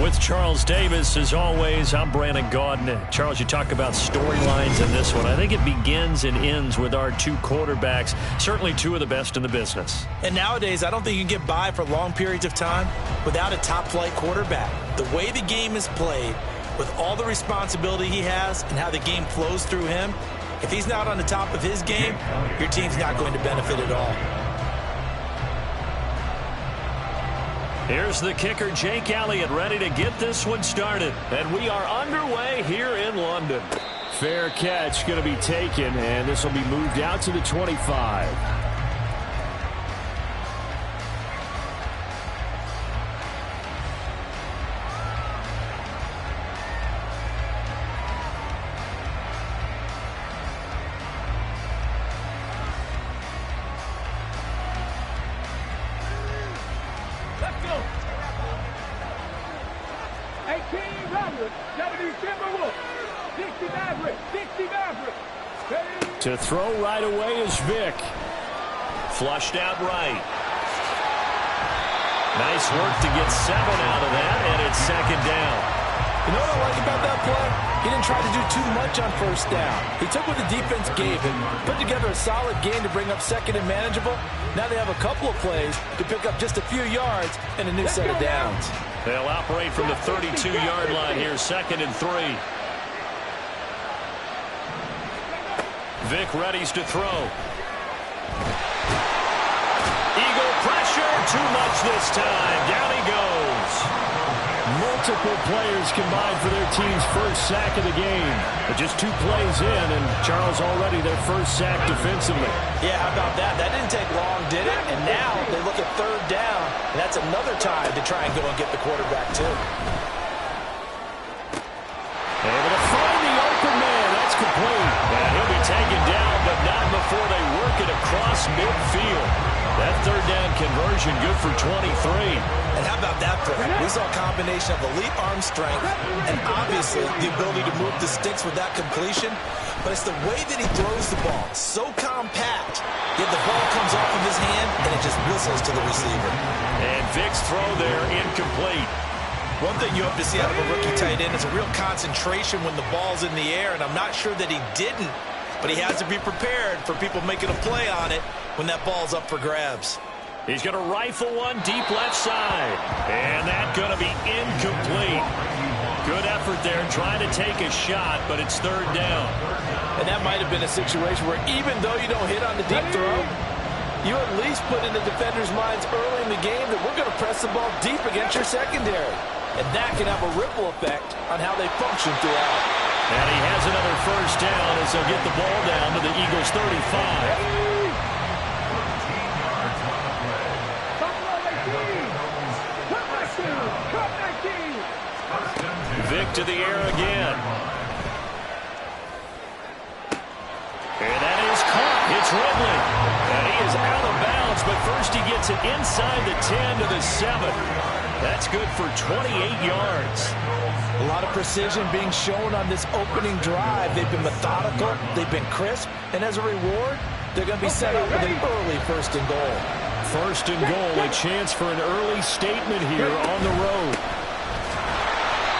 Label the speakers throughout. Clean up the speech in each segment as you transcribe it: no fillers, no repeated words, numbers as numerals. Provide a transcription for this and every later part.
Speaker 1: With Charles Davis, as always, I'm Brandon Gaudin. Charles, you talk about storylines in this one. I think it begins and ends with our two quarterbacks, certainly two of the best in the business.
Speaker 2: And nowadays, I don't think you can get by for long periods of time without a top-flight quarterback. The way the game is played, with all the responsibility he has and how the game flows through him, if he's not on the top of his game, your team's not going to benefit at all.
Speaker 1: Here's the kicker, Jake Elliott, ready to get this one started. And we are underway here in London.
Speaker 3: Fair catch going to be taken, and this will be moved out to the 25. To throw right away is Vic.
Speaker 1: Flushed out right. Nice work to get 7 out of that, and it's second down.
Speaker 2: You know what I like about that play? He didn't try to do too much on first down. He took what the defense gave him, put together a solid game to bring up second and manageable. Now they have a couple of plays to pick up just a few yards and a new set of downs.
Speaker 1: They'll operate from the 32-yard line here, 2nd and 3. Vic readies to throw. Eagle pressure, too much this time. Down he goes.
Speaker 3: Multiple players combined for their team's first sack of the game. But just 2 plays in, and Charles already their first sack defensively.
Speaker 2: Yeah, how about that? That didn't take long, did it? And now they look at 3rd down, and that's another time to try and go and get the quarterback, too.
Speaker 1: Able to find the open man. That's complete. And he'll be taken down, but not before they work it across midfield. That 3rd down conversion good for 23.
Speaker 2: And how about that play? We saw a combination of elite arm strength and obviously the ability to move the sticks with that completion. But it's the way that he throws the ball. So compact. Yet the ball comes off of his hand and it just whistles to the receiver.
Speaker 1: And Vic's throw there incomplete.
Speaker 2: One thing you hope to see out of a rookie tight end is a real concentration when the ball's in the air, and I'm not sure that he didn't, but he has to be prepared for people making a play on it when that ball's up for grabs.
Speaker 1: He's going to rifle one deep left side, and that's going to be incomplete. Good effort there trying to take a shot, but it's third down.
Speaker 2: And that might have been a situation where even though you don't hit on the deep throw, you at least put in the defender's minds early in the game that we're going to press the ball deep against your secondary. And that can have a ripple effect on how they function throughout.
Speaker 1: And he has another first down as they'll get the ball down to the Eagles' 35. Vic to the air again. And that is caught. It's Ridley. And he is out of bounds, but first he gets it inside the 10 to the 7. That's good for 28 yards.
Speaker 2: A lot of precision being shown on this opening drive. They've been methodical. They've been crisp. And as a reward, they're going to be set up with an early first and goal.
Speaker 3: First and goal, a chance for an early statement here on the road.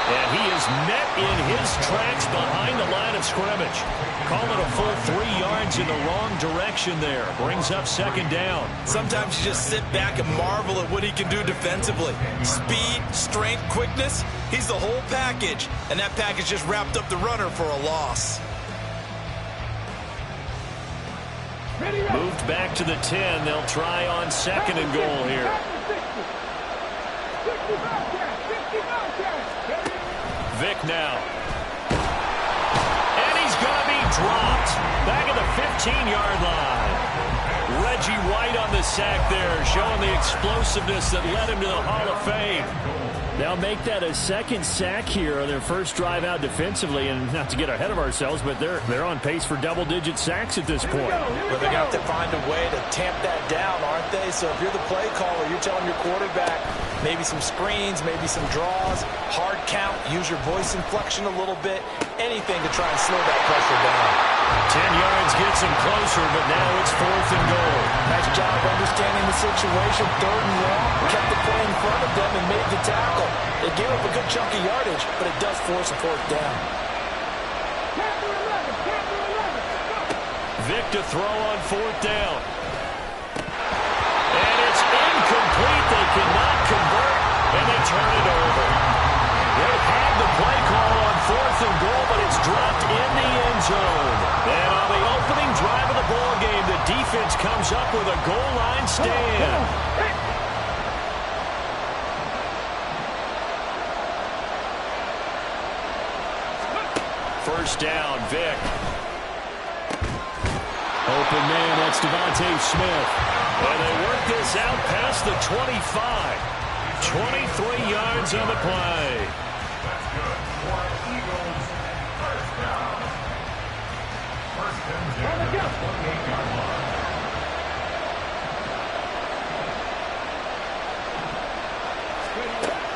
Speaker 1: And he is met in his tracks behind the line of scrimmage. Call it a full 3 yards in the wrong direction there. Brings up second down.
Speaker 2: Sometimes you just sit back and marvel at what he can do defensively. Speed, strength, quickness. He's the whole package. And that package just wrapped up the runner for a loss.
Speaker 1: Moved back to the 10. They'll try on second and goal here. Vic now. And he's going to be dropped. Back at the 15-yard line. Reggie White on the sack there, showing the explosiveness that led him to the Hall of Fame.
Speaker 3: They'll make that a second sack here on their first drive out defensively, and not to get ahead of ourselves, but they're on pace for double-digit sacks at this point.
Speaker 2: But they're going to have to find a way to tamp that down, aren't they? So if you're the play caller, you're telling your quarterback maybe some screens, maybe some draws, hard count, use your voice inflection a little bit, anything to try and slow that pressure down.
Speaker 1: 10 yards gets him closer, but now it's fourth and goal.
Speaker 2: Nice job understanding the situation. Third and long, kept the play in front of them and made the tackle. They gave up a good chunk of yardage, but it does force a fourth down.
Speaker 1: Vic to throw on fourth down. And it's incomplete. They cannot convert, and they turn it over. They had the play call on fourth and goal, but it's dropped in the end zone. And on the opening drive of the ball game, the defense comes up with a goal line stand. First down, Vic.
Speaker 3: Open man, that's Devontae Smith.
Speaker 1: And they work this out past the 25. 23 yards on the play.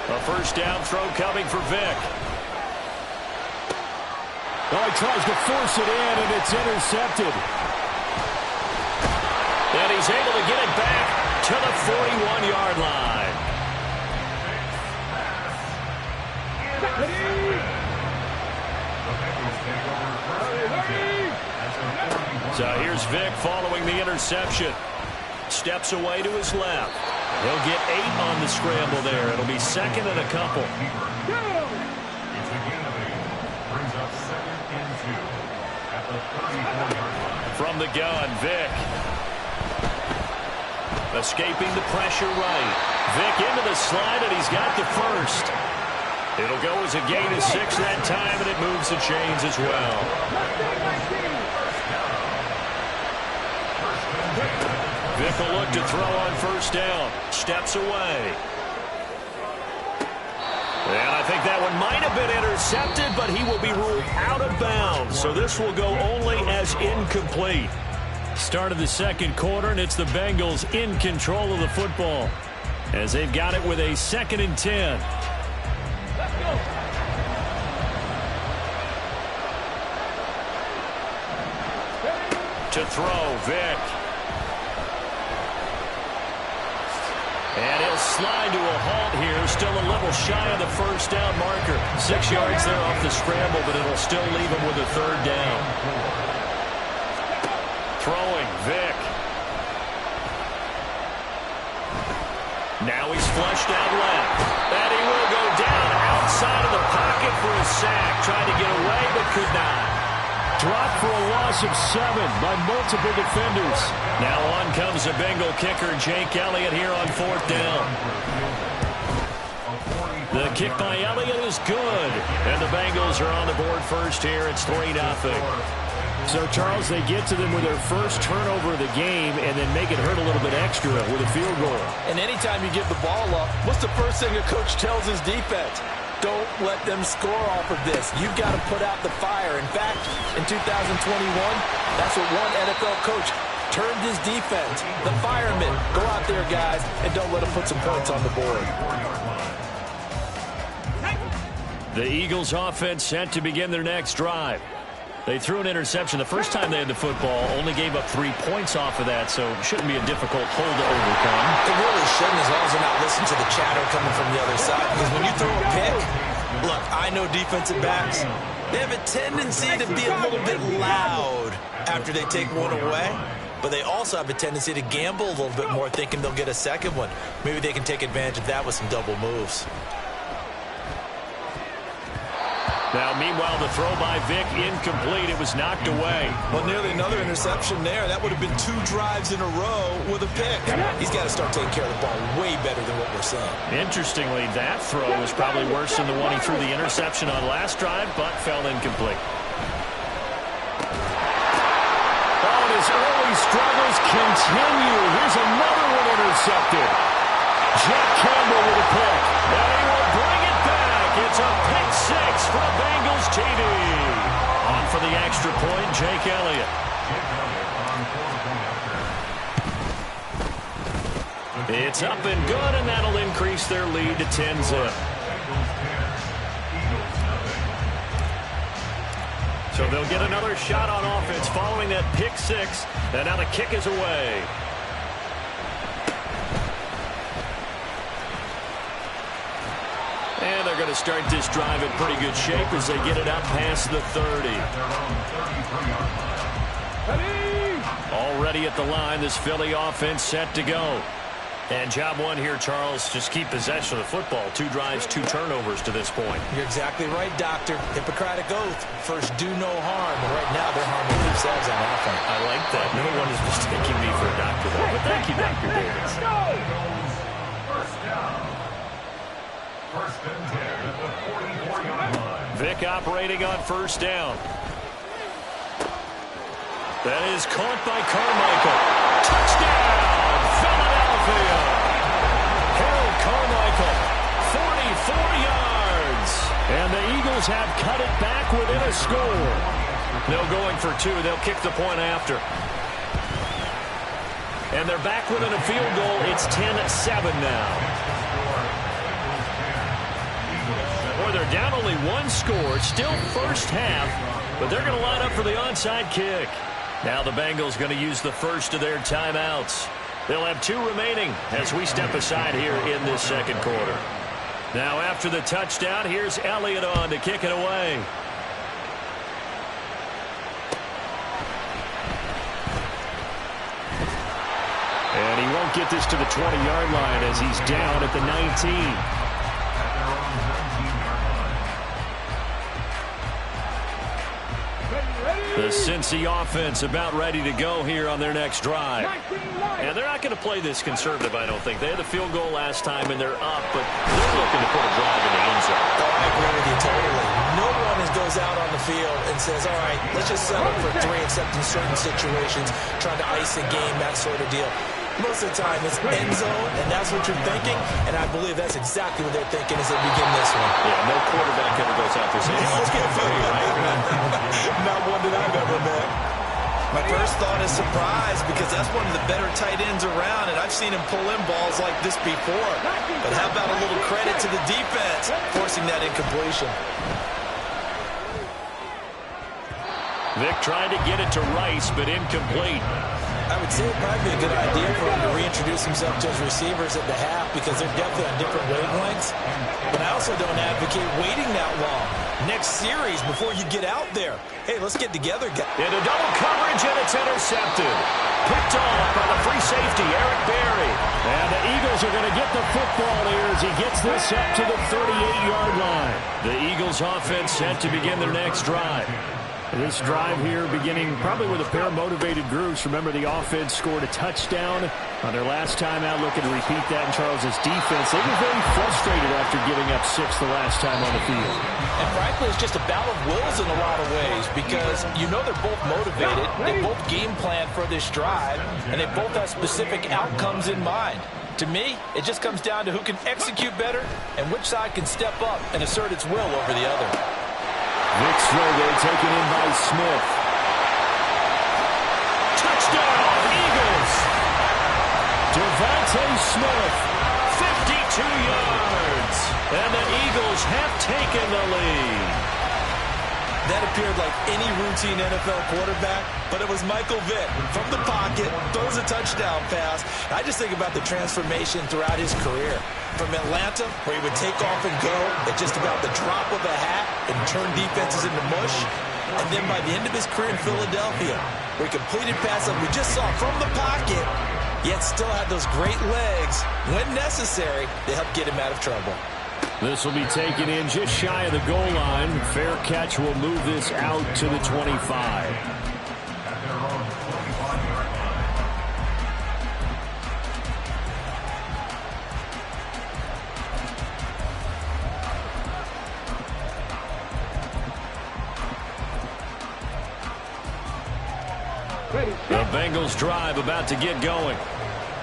Speaker 1: A first down throw coming for Vic.
Speaker 3: Oh, he tries to force it in, and it's intercepted.
Speaker 1: And he's able to get it back to the 41-yard line. So here's Vic following the interception. Steps away to his left. He'll get 8 on the scramble there. It'll be second and a couple. From the gun, Vic. Escaping the pressure right. Vic into the slide, and he's got the first. It'll go as a gain of 6 that time, and it moves the chains as well. Vic will look to throw on first down. Steps away. And I think that one might have been intercepted, but he will be ruled out of bounds. So this will go only as incomplete. Start of the second quarter, and it's the Bengals in control of the football as they've got it with a 2nd and 10.
Speaker 4: Let's go.
Speaker 1: To throw, Vic. And he'll slide to a halt here. Still a little shy of the first down marker. 6 yards there off the scramble, but it'll still leave him with a third down. Throwing, Vic. Now he's flushed out left. And he will go down outside of the pocket for
Speaker 3: Dropped for a loss of 7 by multiple defenders.
Speaker 1: Now on comes the Bengal kicker, Jake Elliott, here on 4th down. The kick by Elliott is good. And the Bengals are on the board first here. It's 3-0.
Speaker 3: So, Charles, they get to them with their first turnover of the game and then make it hurt a little bit extra with a field goal.
Speaker 2: And anytime you give the ball up, what's the first thing a coach tells his defense? Don't let them score off of this. You've got to put out the fire. In fact, in 2021, that's what one NFL coach turned his defense. The firemen. Go out there, guys, and don't let them put some points on the board.
Speaker 1: The Eagles offense set to begin their next drive. They threw an interception the first time they had the football, only gave up 3 points off of that, so it shouldn't be a difficult hole to overcome.
Speaker 2: It really shouldn't, as long as they're not listening to the chatter coming from the other side, because when you throw a pick, look, I know defensive backs, they have a tendency to be a little bit loud after they take one away, but they also have a tendency to gamble a little bit more, thinking they'll get a second one. Maybe they can take advantage of that with some double moves.
Speaker 1: Now, meanwhile, the throw by Vic incomplete. It was knocked away.
Speaker 2: Well, nearly another interception there. That would have been 2 drives in a row with a pick. He's got to start taking care of the ball way better than what we're seeing.
Speaker 1: Interestingly, that throw was probably worse than the one he threw the interception on last drive, but fell incomplete.
Speaker 3: Oh, and his early struggles continue. Here's another one intercepted. Jack Campbell with a pick.
Speaker 1: And he will bring it back. It's a pick 6 for the Bengals TD. On for the extra point, Jake Elliott. It's up and good, and that'll increase their lead to 10-zip. So they'll get another shot on offense following that pick 6, and now the kick is away. And they're going to start this drive in pretty good shape as they get it up past the 30. Already at the line, this Philly offense set to go. And job one here, Charles, just keep possession of the football. 2 drives, 2 turnovers to this point.
Speaker 2: You're exactly right, Doctor. Hippocratic oath. First, do no harm. And right now, they're harming themselves on offense.
Speaker 1: I like that. No one is mistaking me for a doctor, though. But thank you, Dr. Davis.
Speaker 5: First down. First and 10 at the 44-yard line.
Speaker 1: Vic operating on first down. That is caught by Carmichael. Touchdown, Philadelphia. Harold Carmichael, 44 yards.
Speaker 3: And the Eagles have cut it back within a score.
Speaker 1: No going for 2. They'll kick the point after. And they're back within a field goal. It's 10-7 now. Boy, they're down only 1 score. It's still first half, but they're going to line up for the onside kick. Now the Bengals going to use the first of their timeouts. They'll have 2 remaining as we step aside here in this second quarter. Now after the touchdown, here's Elliott on to kick it away.
Speaker 3: And he won't get this to the 20-yard line as he's down at the 19.
Speaker 1: The Cincy offense about ready to go here on their next drive. And they're not going to play this conservative, I don't think. They had the field goal last time, and they're up, but they're looking to put a drive in the end zone.
Speaker 2: Oh, I agree with you totally. No one goes out on the field and says, all right, let's just settle for 3, except in certain situations, trying to ice a game, that sort of deal. Most of the time, it's end zone, and that's what you're thinking, and I believe that's exactly what they're thinking as they begin this one.
Speaker 1: Yeah, no quarterback ever goes out there saying, hey, let's get a free, right?
Speaker 2: Not one that I've ever met. My first thought is surprise, because that's one of the better tight ends around, and I've seen him pull in balls like this before. But how about a little credit to the defense, forcing that incompletion?
Speaker 1: Vic tried to get it to Rice, but incomplete.
Speaker 2: I would say it would probably be a good idea for him to reintroduce himself to his receivers at the half because they're definitely on different wavelengths. But I also don't advocate waiting that long. Next series before you get out there. Hey, let's get together, guys.
Speaker 3: Into double coverage, and it's intercepted. Picked off by the free safety, Eric Berry. And the Eagles are going to get the football here as he gets this up to the 38-yard line. The Eagles offense set to begin their next drive. This drive here beginning probably with a pair of motivated groups. Remember, the offense scored a touchdown on their last time out. Looking to repeat that in Charles's defense. They were very frustrated after giving up 6 the last time on the field.
Speaker 2: And frankly, it's just a battle of wills in a lot of ways because you know they're both motivated. They both game plan for this drive, and they both have specific outcomes in mind. To me, it just comes down to who can execute better and which side can step up and assert its will over the other.
Speaker 3: Vic's throw there taken in by Smith. Touchdown, Eagles! Devontae Smith, 52 yards. And the Eagles have taken the lead.
Speaker 2: That appeared like any routine NFL quarterback, but it was Michael Vick from the pocket, throws a touchdown pass. I just think about the transformation throughout his career. From Atlanta, where he would take off and go at just about the drop of a hat and turn defenses into mush. And then by the end of his career in Philadelphia, where he completed passes we just saw from the pocket, yet still had those great legs, when necessary, to help get him out of trouble.
Speaker 3: This will be taken in just shy of the goal line. Fair catch will move this out to the 25. The Bengals drive about to get going.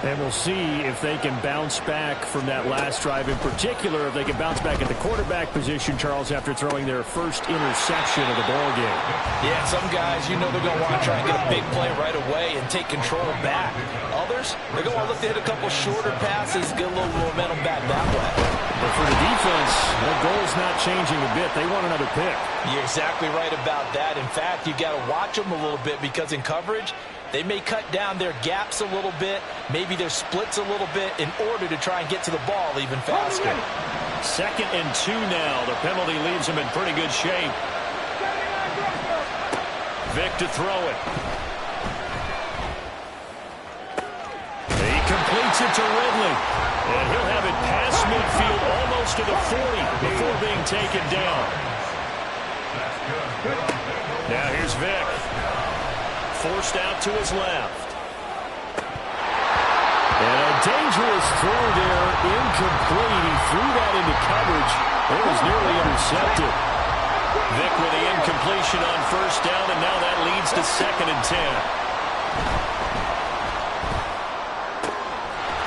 Speaker 3: And we'll see if they can bounce back from that last drive. In particular, if they can bounce back at the quarterback position, Charles, after throwing their first interception of the ballgame.
Speaker 2: Yeah, some guys, you know they're going to want to try and get a big play right away and take control back. Others, they're going to want to look to hit a couple shorter passes, get a little momentum back that way.
Speaker 3: But for the defense, the goal's not changing a bit. They want another pick.
Speaker 2: You're exactly right about that. In fact, you've got to watch them a little bit because in coverage, they may cut down their gaps a little bit, maybe their splits a little bit in order to try and get to the ball even faster.
Speaker 3: 2nd and 2 now. The penalty leaves him in pretty good shape. Vic to throw it. He completes it to Ridley. And he'll have it past midfield almost to the 40 before being taken down. Now here's Vic. Forced out to his left. And a dangerous throw there, incomplete. He threw that into coverage. It was nearly intercepted. Vic with the incompletion on first down, and now that leads to 2nd and 10.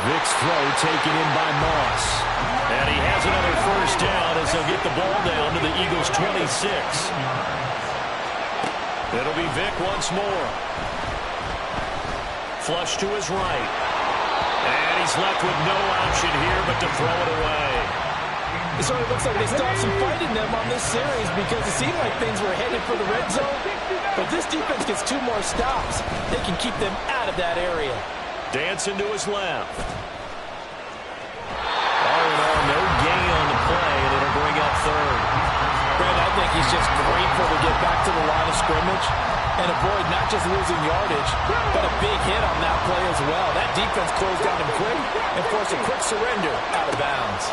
Speaker 3: Vic's throw taken in by Moss. And he has another first down as they'll get the ball down to the Eagles' 26. It'll be Vic once more. Flush to his right. And he's left with no option here but to throw it away.
Speaker 2: It sort of looks like they stopped some fight in them on this series because it seemed like things were headed for the red zone. But this defense gets 2 more stops. They can keep them out of that area.
Speaker 3: Dancing to his left. All in all, no gain on the play, and it'll bring up 3rd.
Speaker 2: Brad, I think he's just grateful to get back to the line of scrimmage and avoid not just losing yardage, but a big hit on that play as well. That defense closed down him quick and forced a quick surrender out of bounds.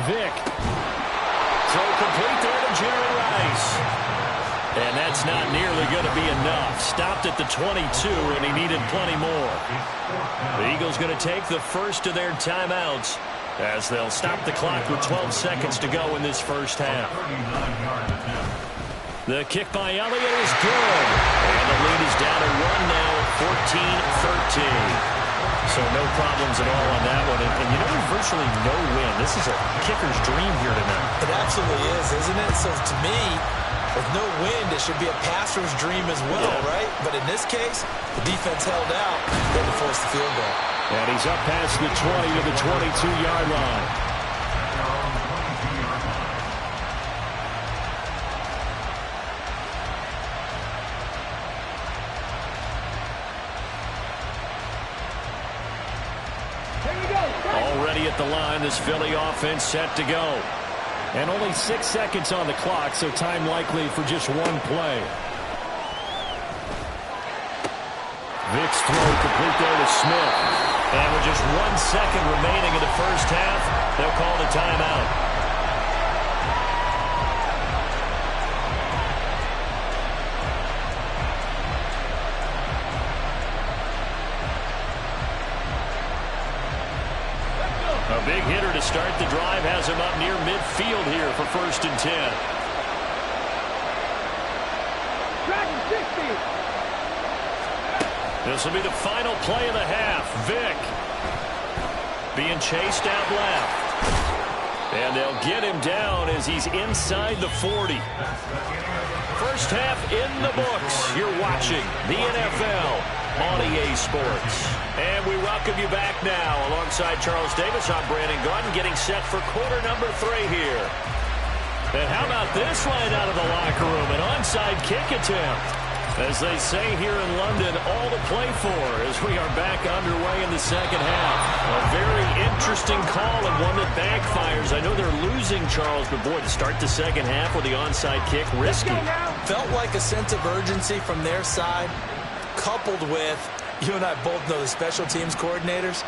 Speaker 3: Vic. Throw complete there to Jared Rice. And that's not nearly going to be enough. Stopped at the 22, and he needed plenty more. The Eagles going to take the first of their timeouts as they'll stop the clock with 12 seconds to go in this first half. The kick by Elliott is good. And the lead is down to 1 now at 14-13. So no problems at all on that one. And you know, there's virtually no win. This is a kicker's dream here tonight.
Speaker 2: It absolutely is, isn't it? So to me, with no wind, it should be a passer's dream as well, right? But in this case, the defense held out. They had to force the field goal.
Speaker 3: And he's up past the 20 to the 22-yard line. at the line. This Philly offense set to go. And only 6 seconds on the clock, so time likely for just one play. Vick's throw complete there to Smith.
Speaker 1: And with just 1 second remaining in the first half, they'll call the timeout. A big hitter to start the drive has him up near midfield here for 1st and 10. This will be the final play of the half. Vick being chased out left. And they'll get him down as he's inside the 40. First half in the books. You're watching the NFL on EA Sports. And we welcome you back now. Alongside Charles Davis, I'm Brandon Gaudin, getting set for quarter number 3 here. And how about this line out of the locker room? An onside kick attempt. As they say here in London, all to play for as we are back underway in the second half. A very interesting call and one that backfires. I know they're losing, Charles, but boy, to start the second half with the onside kick, risky.
Speaker 2: Felt like a sense of urgency from their side, coupled with, you and I both know the special teams coordinators,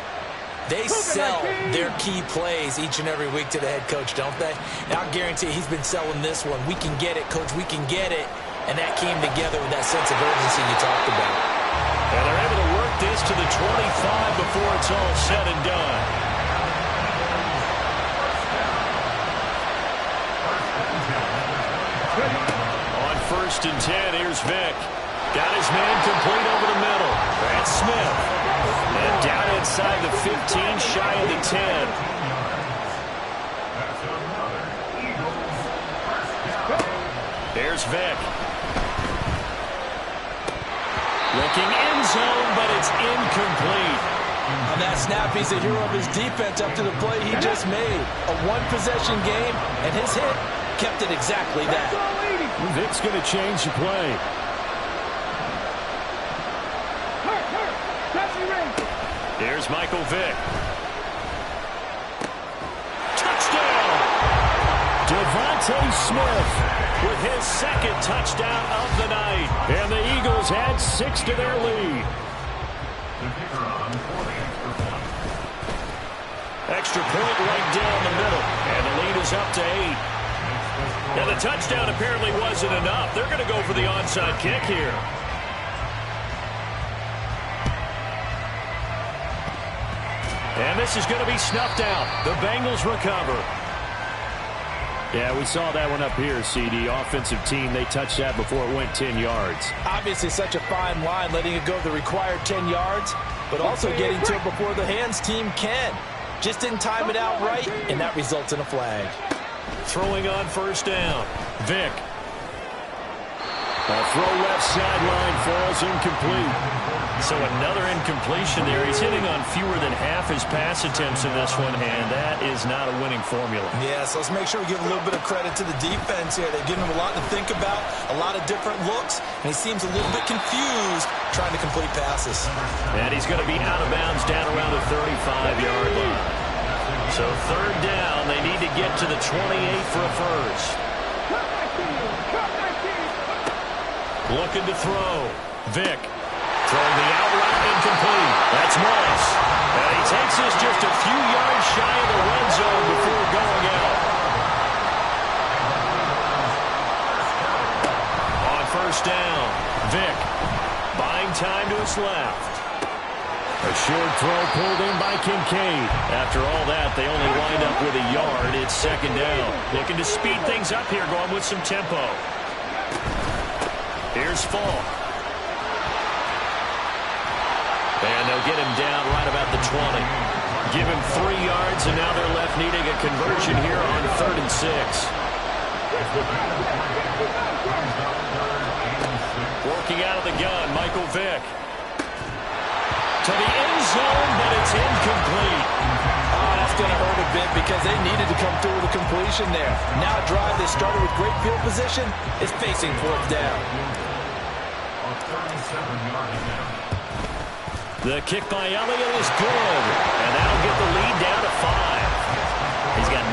Speaker 2: they sell their key plays each and every week to the head coach, don't they? And I guarantee he's been selling this one. We can get it, coach, we can get it. And that came together with that sense of urgency you talked about.
Speaker 1: And they're able to work this to the 25 before it's all said and done. On 1st and 10, here's Vick. Got his man complete over the middle. That's Smith. And down inside the 15, shy of the 10. There's Vick. Looking end zone, but it's incomplete.
Speaker 2: On that snap, he's a hero of his defense up to the play he just made. A one-possession game, and his hit kept it exactly that.
Speaker 3: Vick's going to change the play.
Speaker 1: Here's Michael Vick. Touchdown!
Speaker 3: Devontae Smith
Speaker 1: with his 2nd touchdown of the night.
Speaker 3: And the Eagles add 6 to their lead.
Speaker 1: Extra point right down the middle. And the lead is up to 8. Now the touchdown apparently wasn't enough. They're going to go for the onside kick here. And this is going to be snuffed out. The Bengals recover.
Speaker 3: Yeah, we saw that one up here, CD. Offensive team, they touched that before it went 10 yards.
Speaker 2: Obviously such a fine line, letting it go the required 10 yards, but also getting to it before the hands team can. Just didn't time it out right, and that results in a flag.
Speaker 1: Throwing on 1st down. Vick.
Speaker 3: A throw left sideline falls incomplete.
Speaker 1: So another incompletion there. He's hitting on fewer than half his pass attempts in this one, and that is not a winning formula.
Speaker 2: Yeah, so let's make sure we give a little bit of credit to the defense here. They've given him a lot to think about, a lot of different looks, and he seems a little bit confused trying to complete passes.
Speaker 1: And he's going to be out of bounds down around the 35-yard line. So 3rd down, they need to get to the 28 for a first. Looking to throw. Vick. Throwing the out route incomplete. That's Moss. And he takes this just a few yards shy of the red zone before going out. On 1st down, Vick buying time to his left.
Speaker 3: A short throw pulled in by Kincaid.
Speaker 1: After all that, they only wind up with a yard. It's 2nd down. Looking to speed things up here, going with some tempo. Here's Falk. And they'll get him down right about the 20. Give him 3 yards, and now they're left needing a conversion here on 3rd and 6. Working out of the gun, Michael Vick. To the end zone, but it's incomplete.
Speaker 2: Oh, that's going to hurt a bit because they needed to come through with a completion there. Now a drive they started with great field position is facing 4th down.
Speaker 1: The kick by Elliott is good, and that'll get the lead down to 5.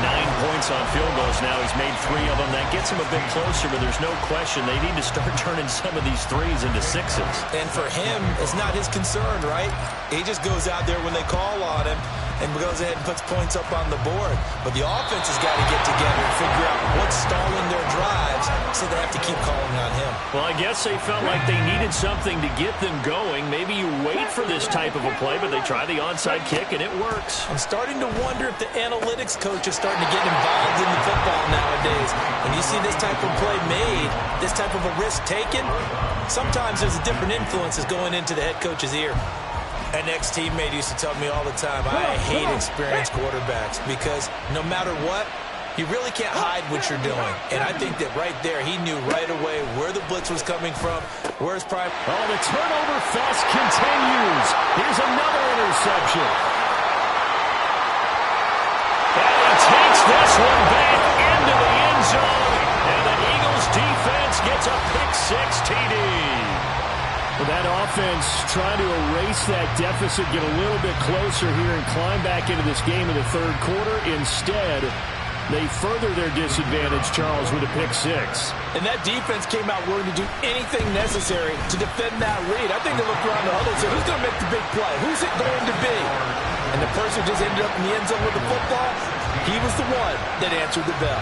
Speaker 3: 9 points on field goals now. He's made 3 of them. That gets him a bit closer, but there's no question they need to start turning some of these threes into 6s.
Speaker 2: And for him, it's not his concern, right? He just goes out there when they call on him and goes ahead and puts points up on the board. But the offense has got to get together and figure out what's stalling their drives, so they have to keep calling on him.
Speaker 3: Well, I guess they felt like they needed something to get them going. Maybe you wait for this type of a play, but they try the onside kick, and it works.
Speaker 2: I'm starting to wonder if the analytics coach is starting to get involved in the football nowadays. When you see this type of play made, this type of a risk taken, sometimes there's a different influences going into the head coach's ear. An ex-teammate used to tell me all the time, I hate experienced quarterbacks because no matter what, you really can't hide what you're doing. And I think that right there, he knew right away where the blitz was coming from, where his prime.
Speaker 3: Oh, the turnover fest continues. Here's another interception. And he takes this one back into the end zone. And the Eagles defense gets a pick-6 TD. Well, that offense trying to erase that deficit, get a little bit closer here and climb back into this game in the third quarter. Instead, they further their disadvantage, Charles, with a pick-6.
Speaker 2: And that defense came out willing to do anything necessary to defend that lead. I think they looked around the huddle and said, who's going to make the big play? Who's it going to be? And the person who just ended up in the end zone with the football, he was the one that answered the bell.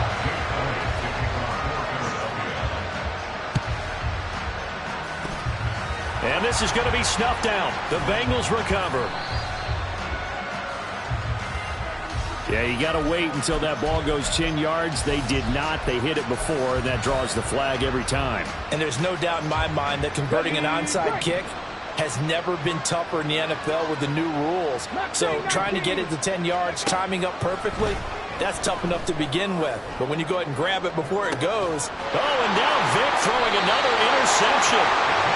Speaker 3: And this is going to be snuffed out. The Bengals recover. Yeah, you got to wait until that ball goes 10 yards. They did not. They hit it before, and that draws the flag every time.
Speaker 2: And there's no doubt in my mind that converting an onside kick has never been tougher in the NFL with the new rules. So trying to get it to 10 yards, timing up perfectly, that's tough enough to begin with. But when you go ahead and grab it before it goes.
Speaker 3: Oh, and now Vic throwing another interception.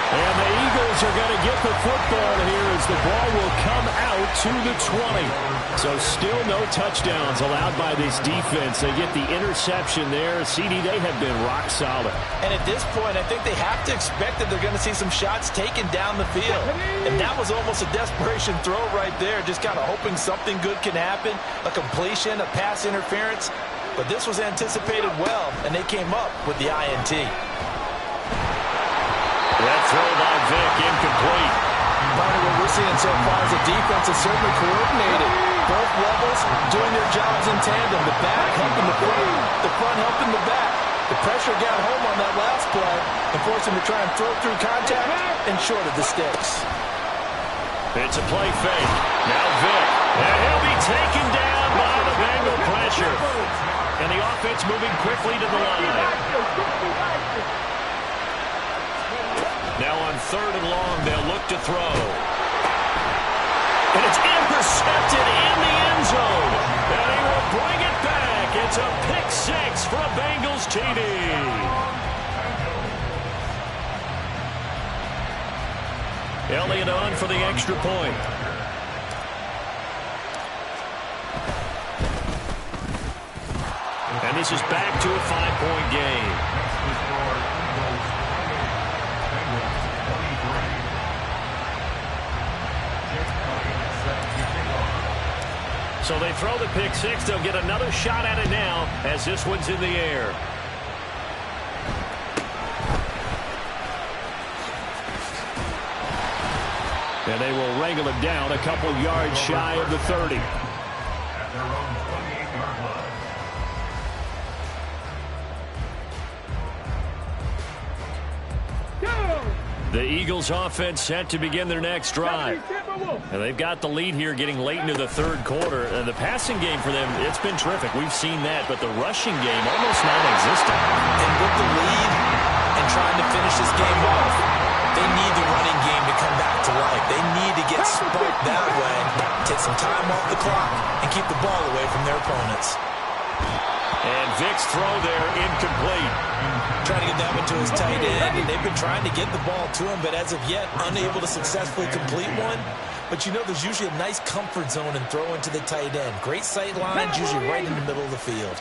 Speaker 3: And the Eagles are going to get the football here as the ball will come out to the 20. So still no touchdowns allowed by this defense. They get the interception there. CD, they have been rock solid.
Speaker 2: And at this point, I think they have to expect that they're going to see some shots taken down the field. And that was almost a desperation throw right there, just kind of hoping something good can happen, a completion, a pass interference. But this was anticipated well, and they came up with the INT.
Speaker 3: That throw by Vic, incomplete.
Speaker 2: Barney, what we're seeing so far is the defense is certainly coordinated. Both levels doing their jobs in tandem. The back helping the front helping the back. The pressure got home on that last play and forced him to try and throw through contact and short of the sticks.
Speaker 3: It's a play fake. Now Vic. And he'll be taken down by the Bengal pressure. And the offense moving quickly to the line. Now on 3rd and long, they'll look to throw. And it's intercepted in the end zone. And he will bring it back. It's a pick-6 for a Bengals TD. Elliott on for the extra point. And this is back to a 5-point game. So they throw the pick-6. They'll get another shot at it now as this one's in the air. And they will wrangle it down a couple yards shy of the 30.
Speaker 5: At their own 28-yard line.
Speaker 3: The Eagles offense set to begin their next drive. And they've got the lead here getting late into the third quarter. And the passing game for them, it's been terrific. We've seen that. But the rushing game almost non-existent.
Speaker 2: And with the lead and trying to finish this game off, they need the running game to come back to life. They need to get sparked that way, take some time off the clock, and keep the ball away from their opponents.
Speaker 3: And Vic's throw there incomplete.
Speaker 2: Trying to get that one to his tight end, and they've been trying to get the ball to him, but as of yet, unable to successfully complete one. But you know there's usually a nice comfort zone in throwing to the tight end. Great sight lines, usually right in the middle of the field.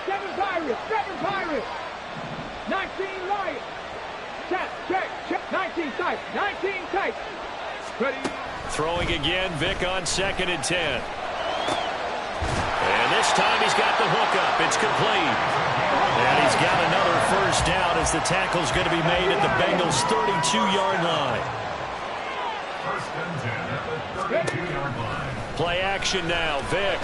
Speaker 4: 7 Pirates, 19 Lions. Check, 19 tight. Ready.
Speaker 3: Throwing again, Vic on 2nd and 10. This time he's got the hookup. It's complete. And he's got another first down as the tackle's going to be made at the Bengals' 32-yard line.
Speaker 5: First and 10 at the 32-yard line.
Speaker 3: Play action now. Vick.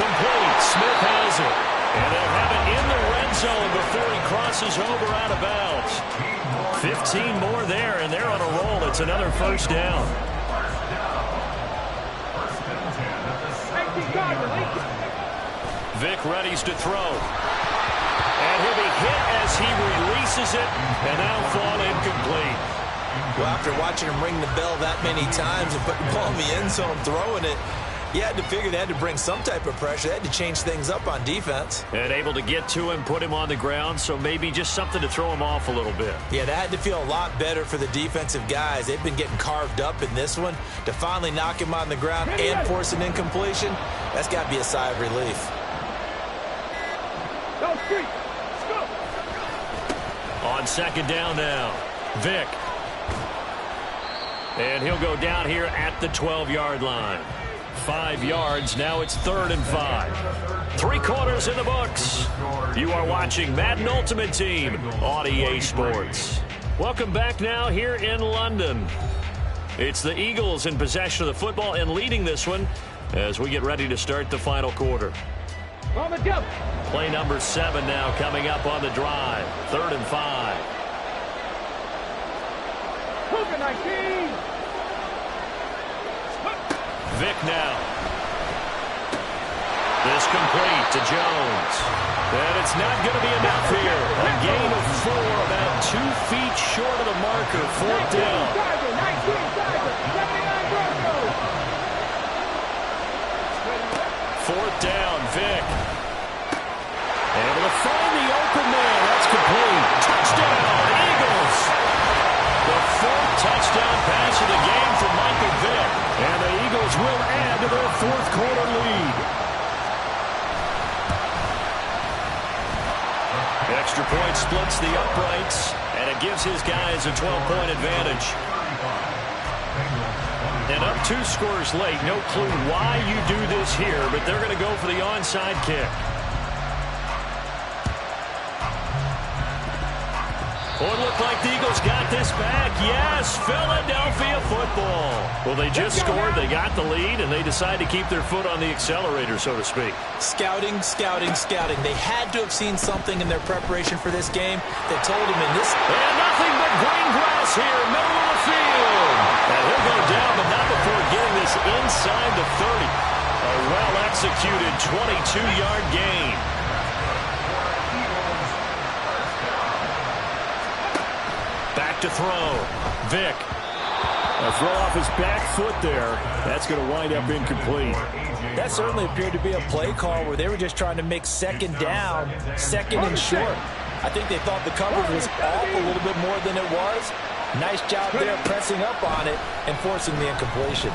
Speaker 3: Complete. Smith has it. And they'll have it in the red zone before he crosses over out of bounds. 15 more there, and they're on a roll. It's another first down. Vick readies to throw. And he'll be hit as he releases it, and now fall incomplete.
Speaker 2: Well, after watching him ring the bell that many times and putting the ball in the end zone, throwing it, you had to figure they had to bring some type of pressure. They had to change things up on defense.
Speaker 3: And able to get to him, put him on the ground, so maybe just something to throw him off a little bit.
Speaker 2: Yeah, that had to feel a lot better for the defensive guys. They've been getting carved up in this one. To finally knock him on the ground and force an incompletion, that's got to be a sigh of relief.
Speaker 4: Go street. Go.
Speaker 3: On second down now, Vick. And he'll go down here at the 12-yard line. 5 yards. Now it's 3rd and 5. 3 quarters in the books. You are watching Madden Ultimate Team on EA Sports. Welcome back now here in London. It's the Eagles in possession of the football and leading this one as we get ready to start the final quarter.
Speaker 4: On the jump.
Speaker 3: Play number 7 now coming up on the drive. 3rd and 5.
Speaker 4: Cougar 19.
Speaker 3: Vick now. This complete to Jones. And it's not going to be enough here. A gain of 4, about 2 feet short of the marker. 4th down. 4th down, Vick. Able to find the open man. That's complete. Touchdown, Eagles. The 4th touchdown pass of the game for Michael Vick. And the Eagles will add to their 4th quarter lead. Extra point splits the uprights, and it gives his guys a 12-point advantage. And up 2 scores late. No clue why you do this here, but they're going to go for the onside kick. Oh, it looked like the Eagles got this back. Yes, Philadelphia football. Well, they just scored, they got the lead, and they decide to keep their foot on the accelerator, so to speak.
Speaker 2: Scouting, scouting, scouting. They had to have seen something in their preparation for this game that told them in this...
Speaker 3: And nothing but green grass here, middle of the field. And he'll go down, but not before getting this inside the 30. A well-executed 22-yard gain. Back to throw. Vick. A throw off his back foot there. That's going to wind up incomplete.
Speaker 2: That certainly appeared to be a play call where they were just trying to make second down, second and short. I think they thought the coverage was off a little bit more than it was. Nice job there pressing up on it and forcing the incompletion.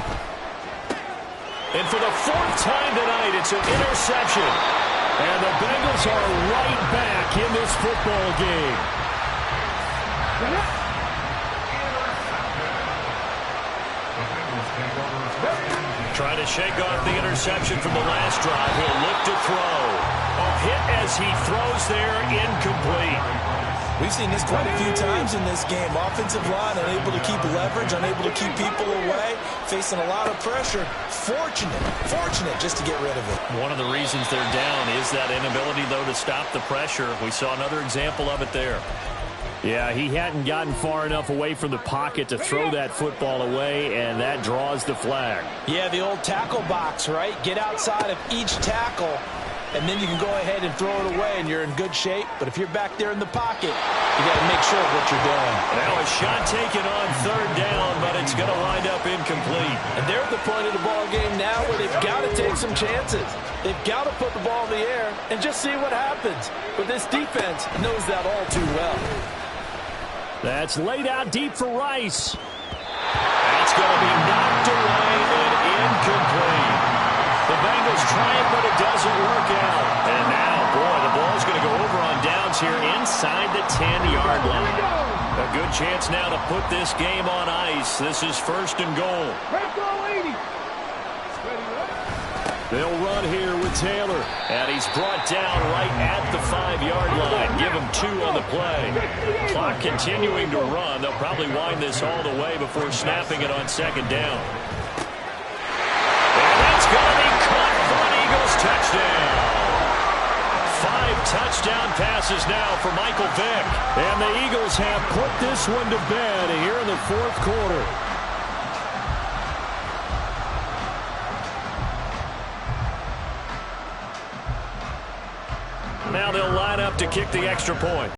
Speaker 3: And for the 4th time tonight, it's an interception. And the Bengals are right back in this football game. Trying to shake off the interception from the last drive. He'll look to throw. A hit as he throws there, incomplete.
Speaker 2: We've seen this quite a few times in this game. Offensive line unable to keep leverage, unable to keep people away, facing a lot of pressure. Fortunate just to get rid of it.
Speaker 3: One of the reasons they're down is that inability, though, to stop the pressure. We saw another example of it there. Yeah, he hadn't gotten far enough away from the pocket to throw that football away, and that draws the flag.
Speaker 2: Yeah, the old tackle box, right? Get outside of each tackle, and then you can go ahead and throw it away, and you're in good shape. But if you're back there in the pocket, you got to make sure of what you're doing.
Speaker 3: Now a shot taken on 3rd down, but it's going to wind up incomplete.
Speaker 2: And they're at the point of the ball game now where they've got to take some chances. They've got to put the ball in the air and just see what happens. But this defense knows that all too well.
Speaker 3: That's laid out deep for Rice. That's going to be knocked away and incomplete. The Bengals try it, but it doesn't work out. And now, boy, the ball's going to go over on downs here inside the 10-yard line. A good chance now to put this game on ice. This is 1st and goal. They'll run here with Taylor.
Speaker 1: And he's brought down right at the 5-yard line. Give him 2 on the play. Clock continuing to run. They'll probably wind this all the way before snapping it on 2nd down. And that's going to be caught for an Eagles touchdown. 5 touchdown passes now for Michael Vick.
Speaker 3: And the Eagles have put this one to bed here in the 4th quarter.
Speaker 1: Now they'll line up to kick the extra point.